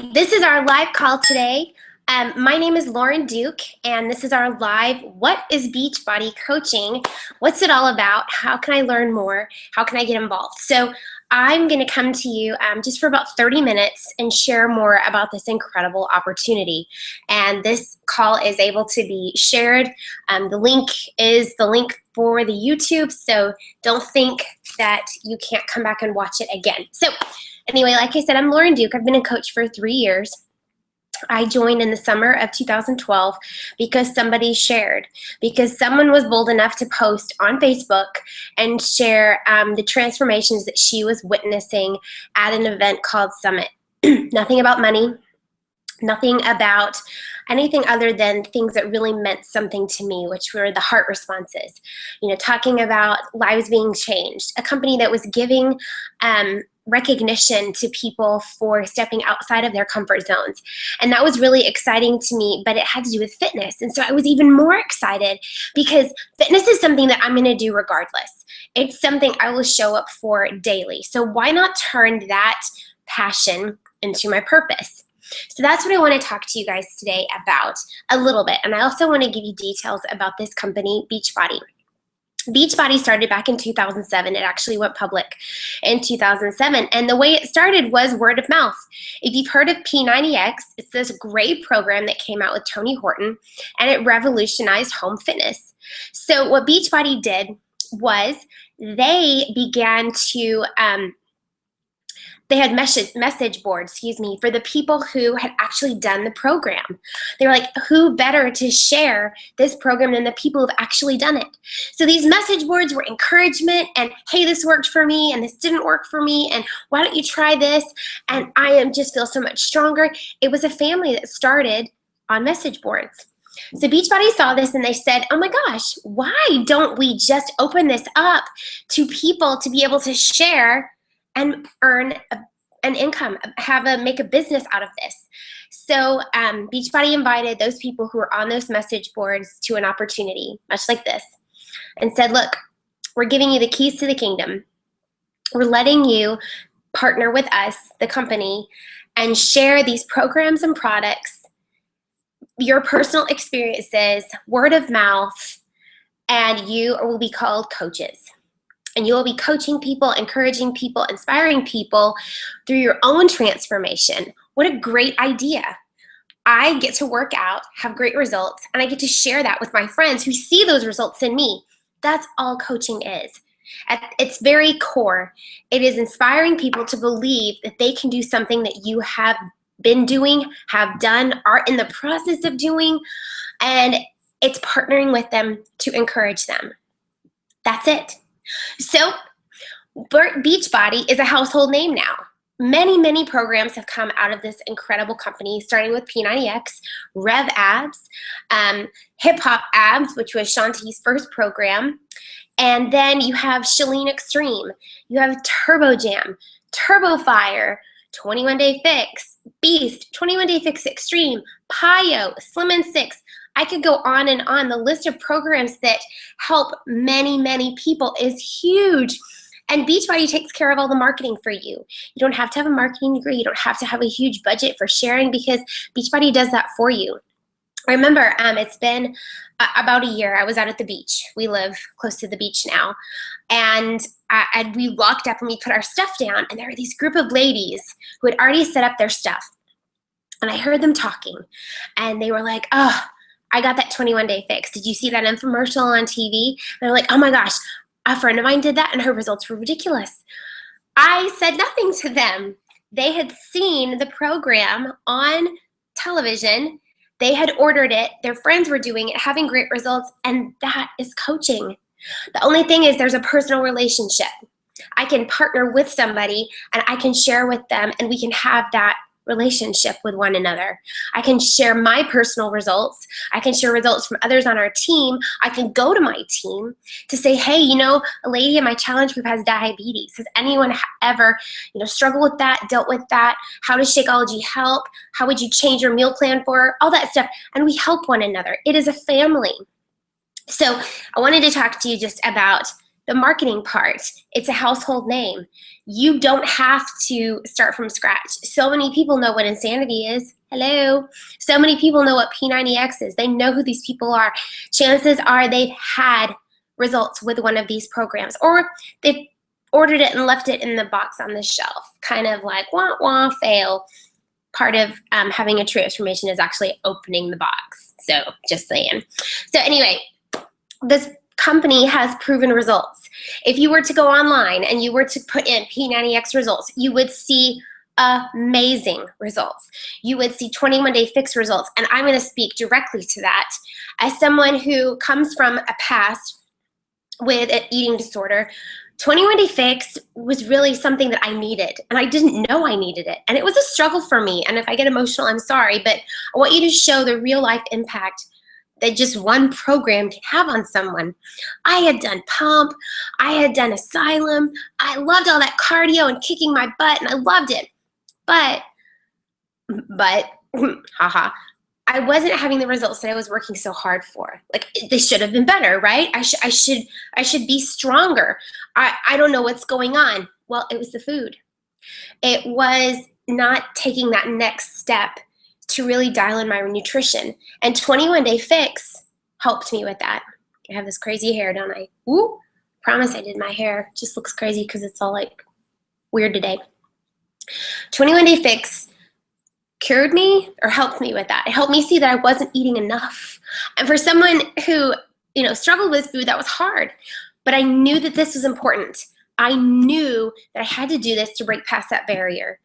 This is our live call today. My name is Lauren Duke, and this is our live What is Beachbody Coaching? What's it all about? How can I learn more? How can I get involved? So I'm going to come to you just for about 30 minutes and share more about this incredible opportunity. And this call is able to be shared. The link is the link for the YouTube, so don't think that you can't come back and watch it again. So anyway, like I said, I'm Lauren Duke. I've been a coach for 3 years. I joined in the summer of 2012 because somebody shared, because someone was bold enough to post on Facebook and share the transformations that she was witnessing at an event called Summit. Nothing about money, nothing about anything other than things that really meant something to me, which were the heart responses. You know, talking about lives being changed, a company that was giving recognition to people for stepping outside of their comfort zones. And that was really exciting to me, but it had to do with fitness. And so I was even more excited because fitness is something that I'm going to do regardless. It's something I will show up for daily. So why not turn that passion into my purpose? So that's what I want to talk to you guys today about a little bit. And I also want to give you details about this company, Beachbody. Beachbody started back in 2007. It actually went public in 2007. And the way it started was word of mouth. If you've heard of P90X, it's this great program that came out with Tony Horton, and it revolutionized home fitness. So what Beachbody did was they began to they had message boards, for the people who had actually done the program. They were like, who better to share this program than the people who've actually done it? So these message boards were encouragement and, hey, this worked for me and this didn't work for me and why don't you try this? And I just feel so much stronger. It was a family that started on message boards. So Beachbody saw this and they said, oh my gosh, why don't we just open this up to people to be able to share and earn an income, make a business out of this? So Beachbody invited those people who were on those message boards to an opportunity, much like this, and said, look, we're giving you the keys to the kingdom. We're letting you partner with us, the company, and share these programs and products, your personal experiences, word of mouth, and you will be called coaches. And you will be coaching people, encouraging people, inspiring people through your own transformation. What a great idea. I get to work out, have great results, and I get to share that with my friends who see those results in me. That's all coaching is. At its very core, it is inspiring people to believe that they can do something that you have been doing, have done, are in the process of doing, and it's partnering with them to encourage them. That's it. So Beachbody is a household name now. Many, many programs have come out of this incredible company, starting with P90X, Rev Abs, Hip Hop Abs, which was Shanti's first program. And then you have Shalene Extreme. You have Turbo Jam, Turbo Fire, 21 Day Fix, Beast, 21 Day Fix Extreme, Pio, Slim and Six. I could go on and on. The list of programs that help many, many people is huge. And Beachbody takes care of all the marketing for you. You don't have to have a marketing degree. You don't have to have a huge budget for sharing because Beachbody does that for you. Remember, it's been about a year. I was out at the beach. We live close to the beach now. And we walked up and we put our stuff down. And there were these group of ladies who had already set up their stuff. And I heard them talking. And they were like, oh, I got that 21 Day Fix. Did you see that infomercial on TV? They're like, oh my gosh, a friend of mine did that and her results were ridiculous. I said nothing to them. They had seen the program on television. They had ordered it. Their friends were doing it, having great results, and that is coaching. The only thing is there's a personal relationship. I can partner with somebody and I can share with them and we can have that relationship with one another. I can share my personal results. I can share results from others on our team. I can go to my team to say, hey, a lady in my challenge group has diabetes. Has anyone ever, struggled with that, dealt with that? How does Shakeology help? How would you change your meal plan for her? All that stuff. And we help one another. It is a family. So I wanted to talk to you just about the marketing part. It's a household name. You don't have to start from scratch. So many people know what Insanity is. Hello. So many people know what P90X is. They know who these people are. Chances are they've had results with one of these programs, or they've ordered it and left it in the box on the shelf. Kind of like, wah, wah, fail. Part of having a transformation is actually opening the box. So just saying. So anyway, this company has proven results. If you were to go online and you were to put in P90X results, you would see amazing results. You would see 21-day fix results. And I'm going to speak directly to that as someone who comes from a past with an eating disorder. 21-day fix was really something that I needed, and I didn't know I needed it. And it was a struggle for me. And if I get emotional, I'm sorry, but I want you to show the real life impact that just one program can have on someone. I had done Pump, I had done Asylum, I loved all that cardio and kicking my butt, and I loved it. But, haha, I wasn't having the results that I was working so hard for. Like, they should have been better, right? I should be stronger. I don't know what's going on. Well, it was the food. It was not taking that next step to really dial in my nutrition. And 21-day fix helped me with that. I have this crazy hair, don't I? Ooh, promise I did my hair. Just looks crazy because it's all like weird today. 21-day fix cured me or helped me with that. It helped me see that I wasn't eating enough. And for someone who, struggled with food, that was hard. But I knew that this was important. I knew that I had to do this to break past that barrier.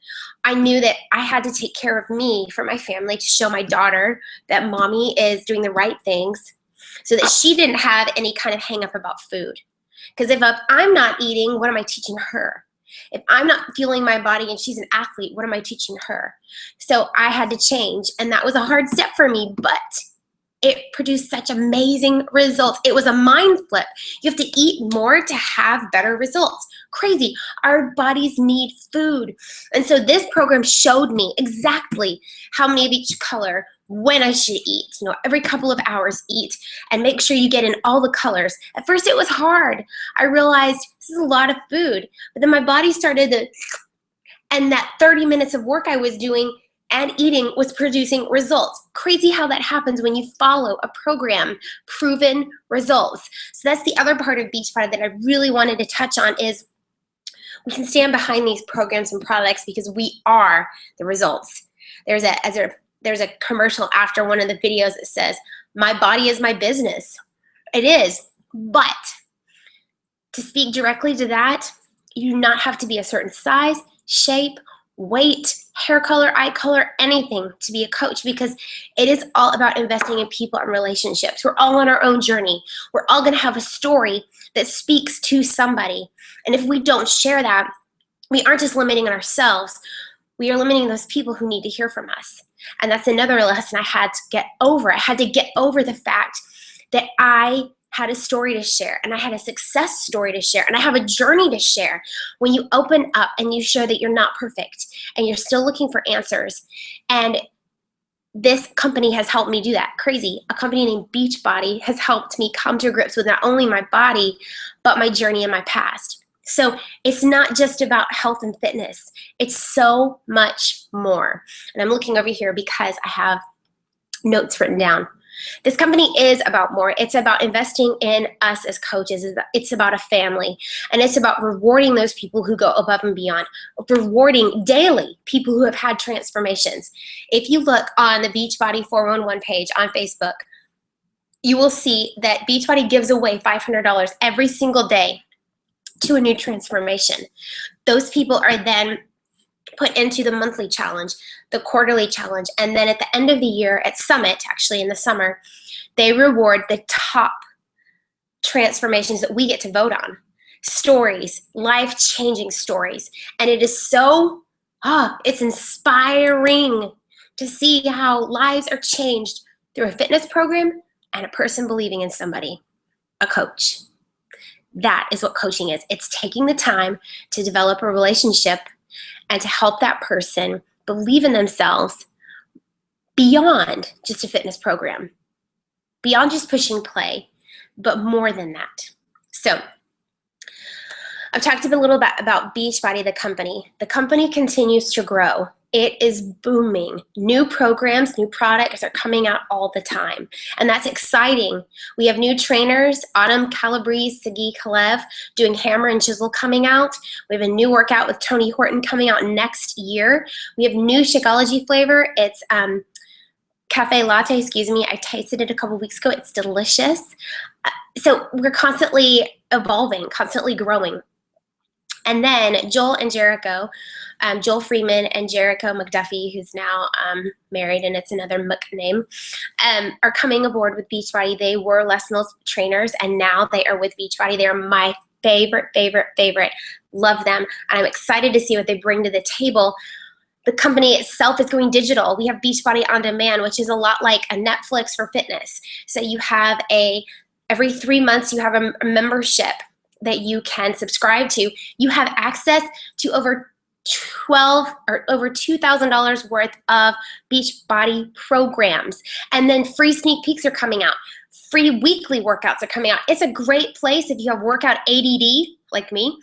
I knew that I had to take care of me for my family, to show my daughter that mommy is doing the right things so that she didn't have any kind of hang up about food. Because if I'm not eating, what am I teaching her? If I'm not fueling my body and she's an athlete, what am I teaching her? So I had to change, and that was a hard step for me, but it produced such amazing results. It was a mind flip. You have to eat more to have better results. Crazy. Our bodies need food. And so this program showed me exactly how many of each color, when I should eat. Every couple of hours eat, and make sure you get in all the colors. At first it was hard. I realized this is a lot of food, but then my body started to, and that 30 minutes of work I was doing and eating was producing results. Crazy how that happens when you follow a program, proven results. So that's the other part of Beachbody that I really wanted to touch on, is we can stand behind these programs and products because we are the results. There's a commercial after one of the videos that says, "My body is my business." It is, but to speak directly to that, you do not have to be a certain size, shape, weight, hair color, eye color, anything to be a coach, because it is all about investing in people and relationships. We're all on our own journey. We're all going to have a story that speaks to somebody. And if we don't share that, we aren't just limiting ourselves. We are limiting those people who need to hear from us. And that's another lesson I had to get over. I had to get over the fact that I had a story to share, and I had a success story to share, and I have a journey to share. When you open up and you show that you're not perfect and you're still looking for answers, and this company has helped me do that. Crazy. A company named Beachbody has helped me come to grips with not only my body, but my journey in my past. So it's not just about health and fitness. It's so much more. And I'm looking over here because I have notes written down. This company is about more. It's about investing in us as coaches. It's about a family. And it's about rewarding those people who go above and beyond, rewarding daily people who have had transformations. If you look on the Beachbody 411 page on Facebook, you will see that Beachbody gives away $500 every single day to a new transformation. Those people are then put into the monthly challenge, the quarterly challenge, and then at the end of the year at Summit, actually in the summer, they reward the top transformations that we get to vote on. Stories, life-changing stories. And it is so, it's inspiring to see how lives are changed through a fitness program and a person believing in somebody, a coach. That is what coaching is. It's taking the time to develop a relationship and to help that person believe in themselves beyond just a fitness program, beyond just pushing play, but more than that. So I've talked a little bit about Beachbody, the company. The company continues to grow. It is booming. New programs, new products are coming out all the time, and that's exciting. We have new trainers, Autumn Calabrese, Sagi Kalev, doing hammer and chisel coming out. We have a new workout with Tony Horton coming out next year. We have new Shakeology flavor. It's cafe latte, excuse me. I tasted it a couple weeks ago. It's delicious. So we're constantly evolving, constantly growing. And then Joel and Jericho, Joel Freeman and Jericho McDuffie, who's now married, and it's another Mc name, are coming aboard with Beachbody. They were Les Mills trainers, and now they are with Beachbody. They are my favorite. Love them. And I'm excited to see what they bring to the table. The company itself is going digital. We have Beachbody On Demand, which is a lot like a Netflix for fitness. So you have every 3 months you have a membership that you can subscribe to. You have access to over $2,000 worth of Beachbody programs. And then free sneak peeks are coming out. Free weekly workouts are coming out. It's a great place if you have workout ADD, like me,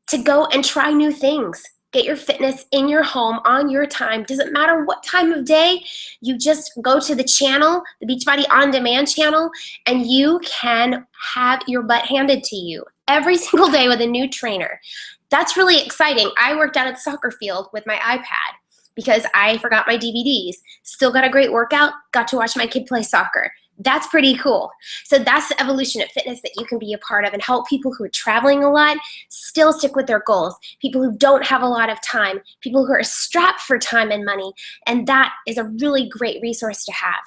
to go and try new things. Get your fitness in your home on your time. Doesn't matter what time of day. You just go to the channel, the Beachbody On Demand channel, and you can have your butt handed to you every single day with a new trainer. That's really exciting. I worked out at the soccer field with my iPad because I forgot my DVDs. Still got a great workout, got to watch my kid play soccer. That's pretty cool. So that's the evolution of fitness that you can be a part of and help people who are traveling a lot still stick with their goals, people who don't have a lot of time, people who are strapped for time and money, and that is a really great resource to have.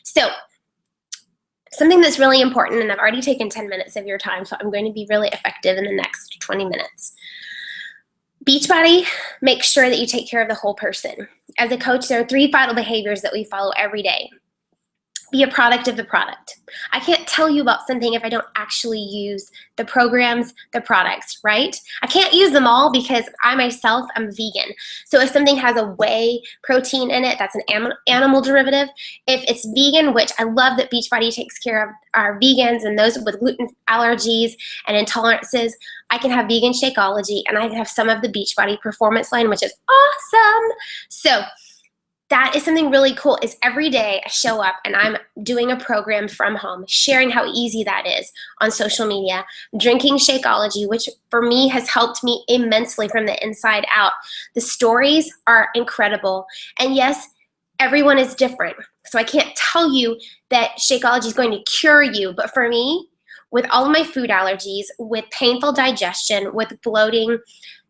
So something that's really important, and I've already taken 10 minutes of your time, so I'm going to be really effective in the next 20 minutes. Beachbody makes sure that you take care of the whole person. As a coach, there are 3 vital behaviors that we follow every day. Be a product of the product. I can't tell you about something if I don't actually use the programs, the products, right? I can't use them all because I myself am vegan. So if something has a whey protein in it, that's an animal derivative. If it's vegan, which I love that Beachbody takes care of our vegans and those with gluten allergies and intolerances, I can have vegan Shakeology, and I can have some of the Beachbody performance line, which is awesome. So that is something really cool, is every day I show up and I'm doing a program from home, sharing how easy that is on social media, drinking Shakeology, which for me has helped me immensely from the inside out. The stories are incredible. And yes, everyone is different. So I can't tell you that Shakeology is going to cure you, but for me, with all of my food allergies, with painful digestion, with bloating,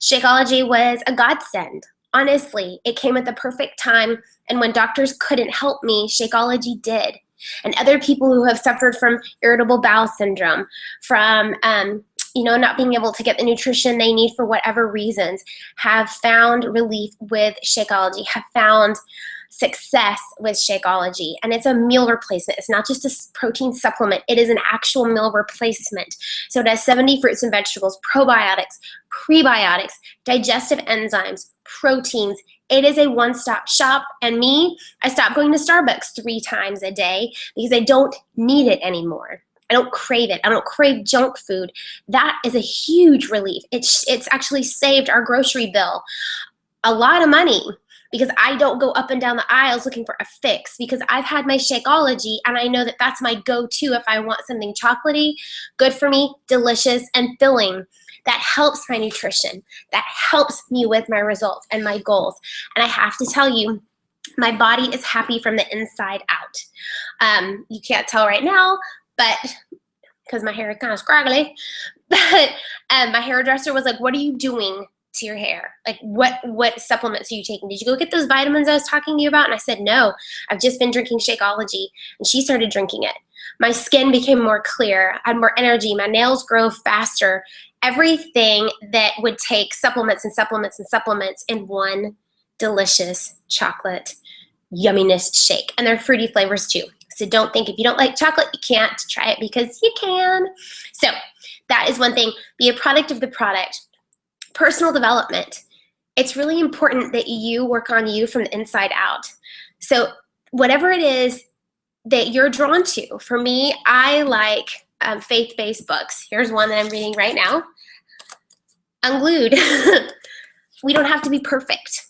Shakeology was a godsend. Honestly, it came at the perfect time, and when doctors couldn't help me, Shakeology did. And other people who have suffered from irritable bowel syndrome, from not being able to get the nutrition they need for whatever reasons, have found relief with Shakeology, have found success with Shakeology. And it's a meal replacement. It's not just a protein supplement. It is an actual meal replacement. So it has 70 fruits and vegetables, probiotics, prebiotics, digestive enzymes, proteins. It is a one-stop shop. And me, I stopped going to Starbucks 3 times a day because I don't need it anymore. I don't crave it. I don't crave junk food. That is a huge relief. It's actually saved our grocery bill a lot of money, because I don't go up and down the aisles looking for a fix, because I've had my Shakeology and I know that that's my go-to if I want something chocolatey, good for me, delicious, and filling. That helps my nutrition. That helps me with my results and my goals. And I have to tell you, my body is happy from the inside out. You can't tell right now, but because my hair is kind of scraggly, but my hairdresser was like, "What are you doing to your hair? Like, what supplements are you taking? Did you go get those vitamins I was talking to you about?" And I said, "No, I've just been drinking Shakeology." And she started drinking it. My skin became more clear. I had more energy. My nails grow faster. Everything that would take supplements and supplements and supplements in one delicious chocolate yumminess shake. And they're fruity flavors too. So don't think if you don't like chocolate, you can't try it, because you can. So that is one thing. Be a product of the product. Personal development. It's really important that you work on you from the inside out. So whatever it is that you're drawn to. For me, I like faith-based books. Here's one that I'm reading right now. unglued. We don't have to be perfect.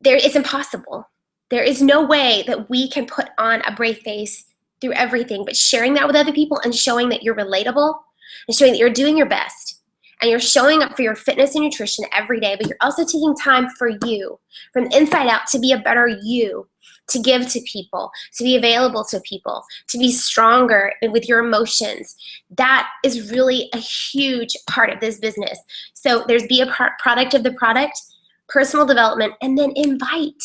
It's impossible. There is no way that we can put on a brave face through everything, but sharing that with other people and showing that you're relatable and showing that you're doing your best and you're showing up for your fitness and nutrition every day, but you're also taking time for you from the inside out to be a better you, to give to people, to be available to people, to be stronger with your emotions. That is really a huge part of this business. So there's be a product of the product, personal development, and then invite.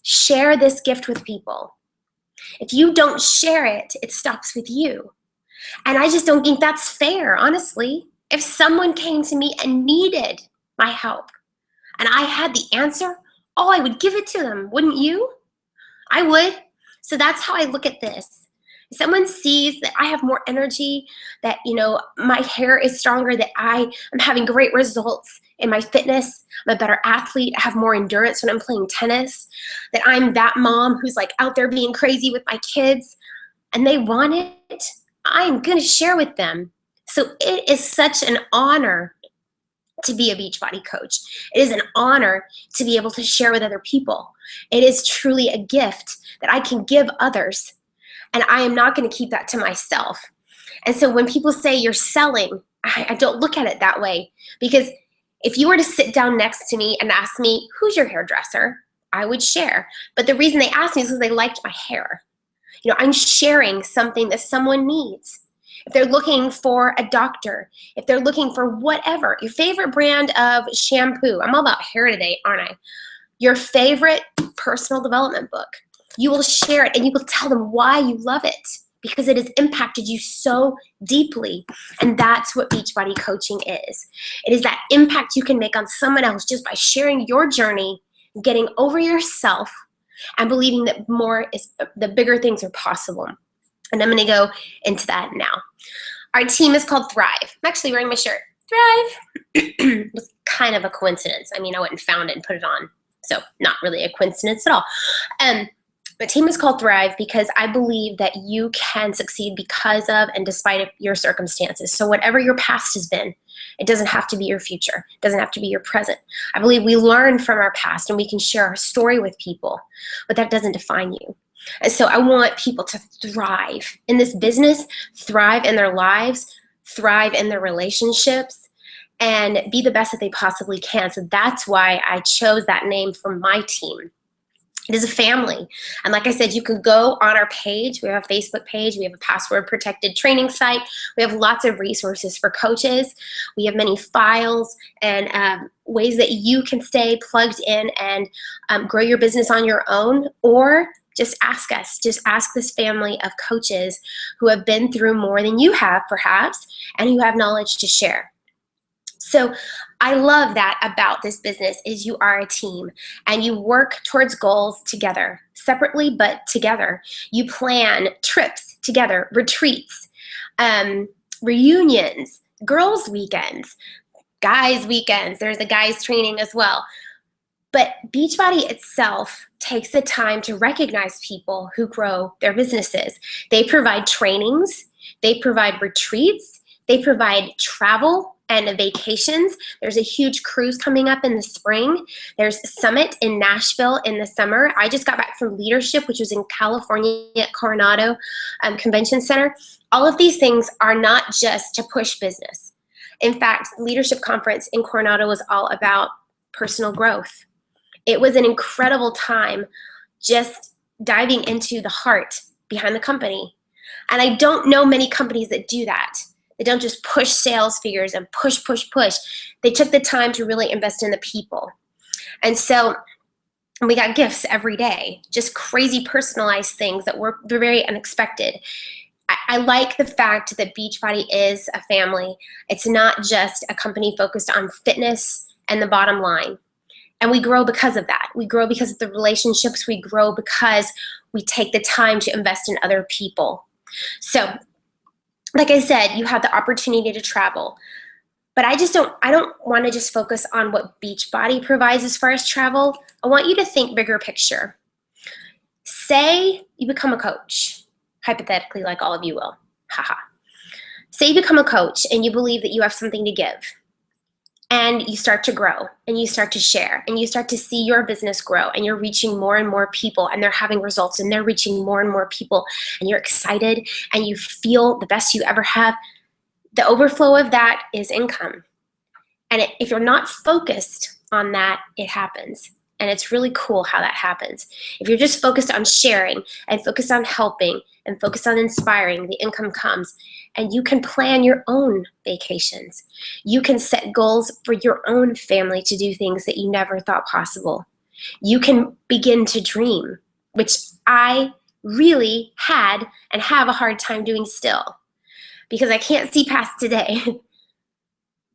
Share this gift with people. If you don't share it, it stops with you. And I just don't think that's fair, honestly. If someone came to me and needed my help and I had the answer, oh, I would give it to them, wouldn't you? I would. So that's how I look at this. If someone sees that I have more energy, that, my hair is stronger, that I am having great results in my fitness, I'm a better athlete, I have more endurance when I'm playing tennis, that I'm that mom who's like out there being crazy with my kids, and they want it, I'm going to share with them. So it is such an honor to be a Beachbody coach. It is an honor to be able to share with other people. It is truly a gift that I can give others, and I am not going to keep that to myself. And so when people say you're selling, I don't look at it that way, because if you were to sit down next to me and ask me, who's your hairdresser? I would share. But the reason they asked me is because they liked my hair. I'm sharing something that someone needs. If they're looking for a doctor, if they're looking for whatever, your favorite brand of shampoo. I'm all about hair today, aren't I? Your favorite personal development book. You will share it and you will tell them why you love it, because it has impacted you so deeply. And that's what Beachbody coaching is. It is that impact you can make on someone else just by sharing your journey, getting over yourself, and believing that the bigger things are possible. And I'm going to go into that now. Our team is called Thrive. I'm actually wearing my shirt. Thrive. It was kind of a coincidence. I went and found it and put it on. So not really a coincidence at all. My team is called Thrive because I believe that you can succeed because of and despite your circumstances. So whatever your past has been, it doesn't have to be your future. It doesn't have to be your present. I believe we learn from our past and we can share our story with people, but that doesn't define you. And so I want people to thrive in this business, thrive in their lives, thrive in their relationships, and be the best that they possibly can. So that's why I chose that name for my team. It is a family. And like I said, you could go on our page. We have a Facebook page. We have a password protected training site. We have lots of resources for coaches. We have many files and ways that you can stay plugged in and grow your business on your own, or just ask us. Just ask this family of coaches who have been through more than you have, perhaps, and who have knowledge to share. So I love that about this business is you are a team and you work towards goals together, separately but together. You plan trips together, retreats, reunions, girls' weekends, guys' weekends. There's a guys' training as well. But Beachbody itself takes the time to recognize people who grow their businesses. They provide trainings, they provide retreats, they provide travel and vacations. There's a huge cruise coming up in the spring. There's a summit in Nashville in the summer. I just got back from Leadership, which was in California at Coronado Convention Center. All of these things are not just to push business. In fact, Leadership Conference in Coronado was all about personal growth. It was an incredible time just diving into the heart behind the company. And I don't know many companies that do that. They don't just push sales figures and push, push, push. They took the time to really invest in the people. And so we got gifts every day, just crazy personalized things that were very unexpected. I like the fact that Beachbody is a family. It's not just a company focused on fitness and the bottom line. And we grow because of that. We grow because of the relationships. We grow because we take the time to invest in other people. So, like I said, you have the opportunity to travel. But I don't want to just focus on what Beachbody provides as far as travel. I want you to think bigger picture. Say you become a coach, hypothetically, like all of you will. Haha. Say you become a coach and you believe that you have something to give. and you start to grow and you start to share and you start to see your business grow and you're reaching more and more people and they're having results and they're reaching more and more people and you're excited and you feel the best you ever have, the overflow of that is income. And if you're not focused on that, it happens. And it's really cool how that happens. If you're just focused on sharing and focused on helping and focused on inspiring, the income comes. And you can plan your own vacations. You can set goals for your own family to do things that you never thought possible. You can begin to dream, which I really had and have a hard time doing still because I can't see past today.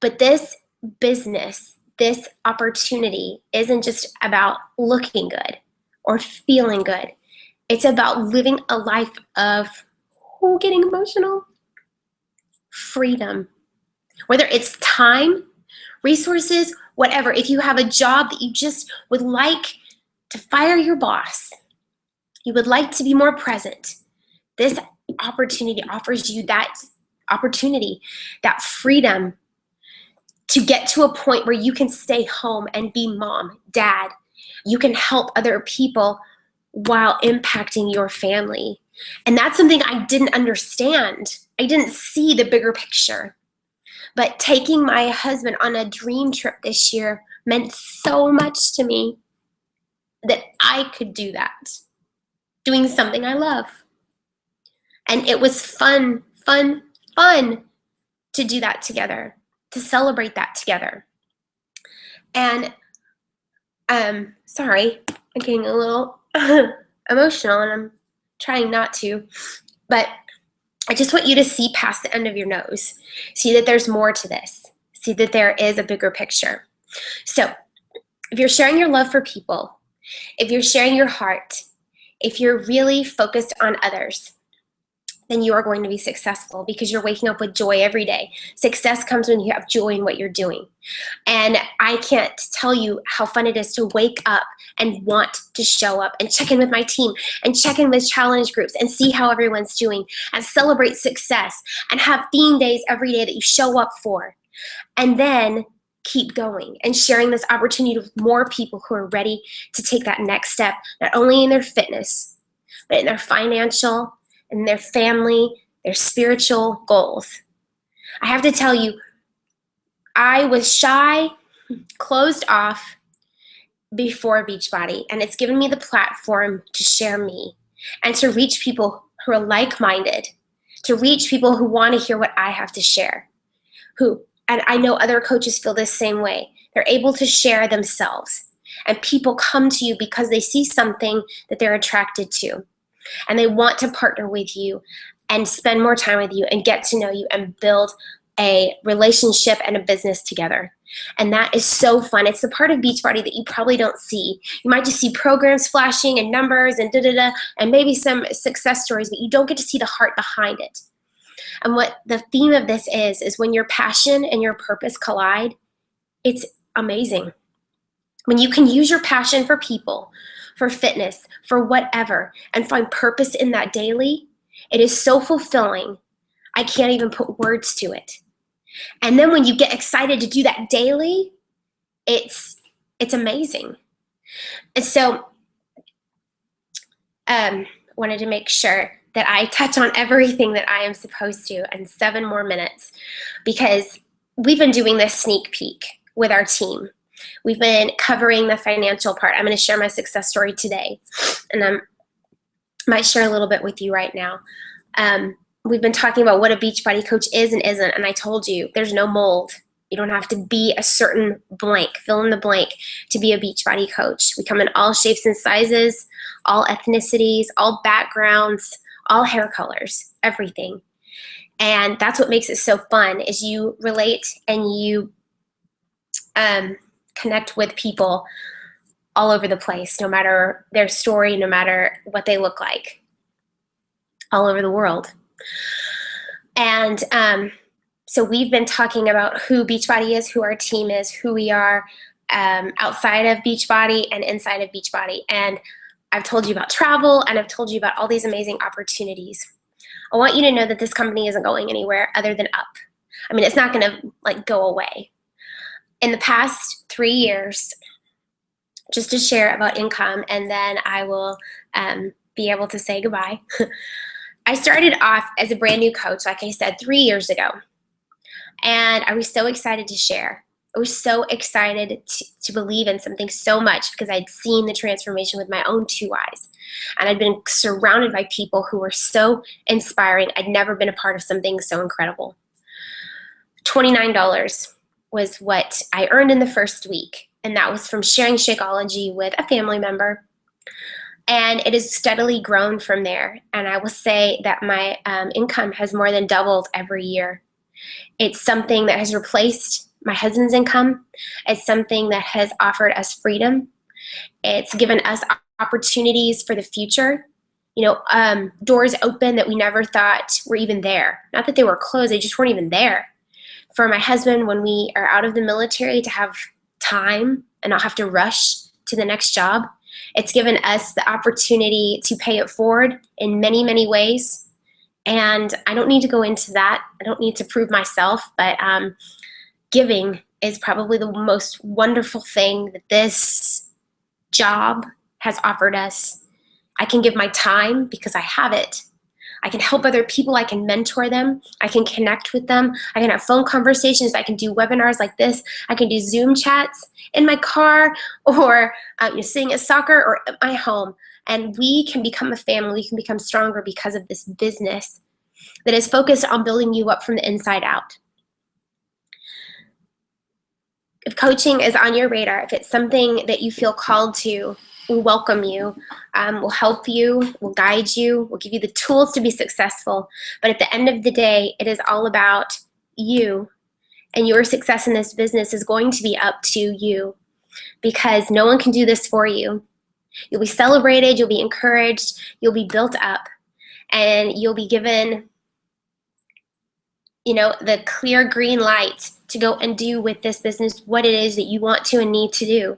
But this business, this opportunity isn't just about looking good or feeling good. It's about living a life of, getting emotional, freedom. Whether it's time, resources, whatever. If you have a job that you just would like to fire your boss, you would like to be more present, this opportunity offers you that opportunity, that freedom to get to a point where you can stay home and be mom, dad. You can help other people while impacting your family. And that's something I didn't understand. I didn't see the bigger picture. But taking my husband on a dream trip this year meant so much to me that I could do that, doing something I love. And it was fun to do that together, to celebrate that together. And sorry, I'm getting a little emotional and I'm trying not to, but I just want you to see past the end of your nose. See that there's more to this. See that there is a bigger picture. So if you're sharing your love for people, if you're sharing your heart, if you're really focused on others, then you are going to be successful because you're waking up with joy every day. Success comes when you have joy in what you're doing. And I can't tell you how fun it is to wake up and want to show up and check in with my team and check in with challenge groups and see how everyone's doing and celebrate success and have theme days every day that you show up for. And then keep going and sharing this opportunity with more people who are ready to take that next step, not only in their fitness, but in their financial, in their family, their spiritual goals. I have to tell you, I was shy, closed off before Beachbody, and it's given me the platform to share me and to reach people who are like-minded, to reach people who want to hear what I have to share, and I know other coaches feel the same way. They're able to share themselves, and people come to you because they see something that they're attracted to, and they want to partner with you and spend more time with you and get to know you and build a relationship and a business together. And that is so fun. It's the part of Beachbody that you probably don't see. You might just see programs flashing and numbers and da-da-da and maybe some success stories, but you don't get to see the heart behind it. And what the theme of this is when your passion and your purpose collide, it's amazing. When you can use your passion for people, for fitness, for whatever, and find purpose in that daily, it is so fulfilling. I can't even put words to it. And then when you get excited to do that daily, it's amazing. And so wanted to make sure that I touch on everything that I am supposed to in 7 more minutes, because we've been doing this sneak peek with our team. We've been covering the financial part. I'm going to share my success story today, and I might share a little bit with you right now. We've been talking about what a Beachbody coach is and isn't, and I told you there's no mold. You don't have to be a certain blank, fill in the blank, to be a Beachbody coach. We come in all shapes and sizes, all ethnicities, all backgrounds, all hair colors, everything. And that's what makes it so fun, is you relate and you connect with people all over the place, no matter their story, no matter what they look like, all over the world. And so we've been talking about who Beachbody is, who our team is, who we are outside of Beachbody and inside of Beachbody. And I've told you about travel, and I've told you about all these amazing opportunities. I want you to know that this company isn't going anywhere other than up. I mean, it's not going to go away. In the past 3 years, just to share about income, and then I will be able to say goodbye. I started off as a brand new coach, like I said, 3 years ago. And I was so excited to share. I was so excited to believe in something so much because I'd seen the transformation with my own 2 eyes. And I'd been surrounded by people who were so inspiring. I'd never been a part of something so incredible. $29 was what I earned in the first week. And that was from sharing Shakeology with a family member. And it has steadily grown from there. And I will say that my income has more than doubled every year. It's something that has replaced my husband's income. It's something that has offered us freedom. It's given us opportunities for the future. Doors open that we never thought were even there. Not that they were closed, they just weren't even there. For my husband, when we are out of the military, to have time and not have to rush to the next job. It's given us the opportunity to pay it forward in many, many ways. And I don't need to go into that. I don't need to prove myself, but giving is probably the most wonderful thing that this job has offered us. I can give my time because I have it. I can help other people. I can mentor them. I can connect with them. I can have phone conversations. I can do webinars like this. I can do Zoom chats in my car or sitting at soccer or at my home. And we can become a family. We can become stronger because of this business that is focused on building you up from the inside out. If coaching is on your radar, if it's something that you feel called to, we welcome you. We'll help you, we'll guide you, we'll give you the tools to be successful. But at the end of the day, it is all about you, and your success in this business is going to be up to you because no one can do this for you. You'll be celebrated, you'll be encouraged, you'll be built up, and you'll be given the clear green light to go and do with this business what it is that you want to and need to do.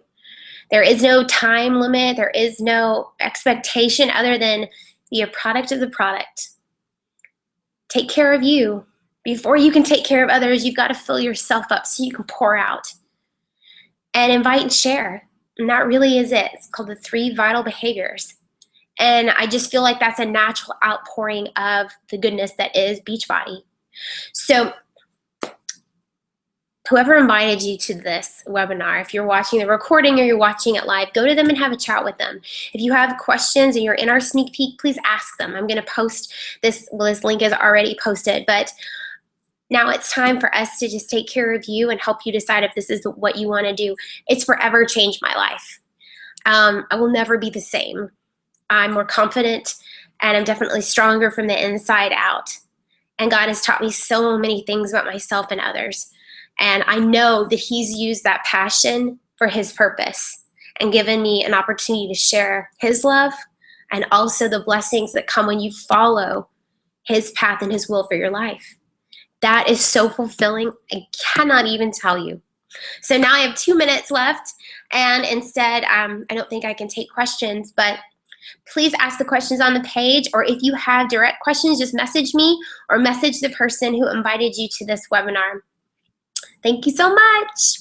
There is no time limit. There is no expectation other than be a product of the product. Take care of you. Before you can take care of others, you've got to fill yourself up so you can pour out. And invite and share. And that really is it. It's called the 3 vital behaviors. And I just feel like that's a natural outpouring of the goodness that is Beachbody. So whoever invited you to this webinar, if you're watching the recording or you're watching it live, go to them and have a chat with them. If you have questions and you're in our sneak peek, please ask them. I'm going to post this. Well, this link is already posted, but now it's time for us to just take care of you and help you decide if this is what you want to do. It's forever changed my life. I will never be the same. I'm more confident, and I'm definitely stronger from the inside out. And God has taught me so many things about myself and others. And I know that He's used that passion for His purpose and given me an opportunity to share His love and also the blessings that come when you follow His path and His will for your life. That is so fulfilling. I cannot even tell you. So now I have 2 minutes left, and instead, I don't think I can take questions, but please ask the questions on the page, or if you have direct questions, just message me or message the person who invited you to this webinar. Thank you so much.